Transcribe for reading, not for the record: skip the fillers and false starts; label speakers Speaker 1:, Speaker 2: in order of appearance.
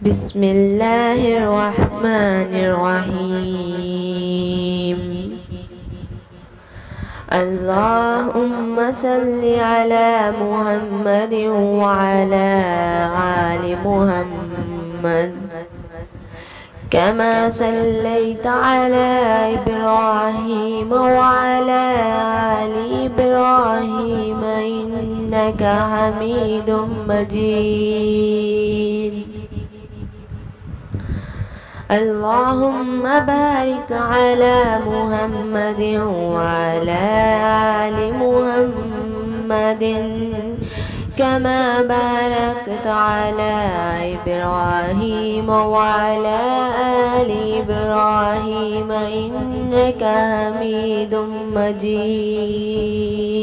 Speaker 1: بسم الله الرحمن الرحيم. اللهم صل على محمد وعلى آل محمد كما صليت على إبراهيم وعلى آل إبراهيم إنك حميد مجيد. اللهم بارك على محمد وعلى آل محمد كما باركت على إبراهيم وعلى آل إبراهيم إنك حميد مجيد.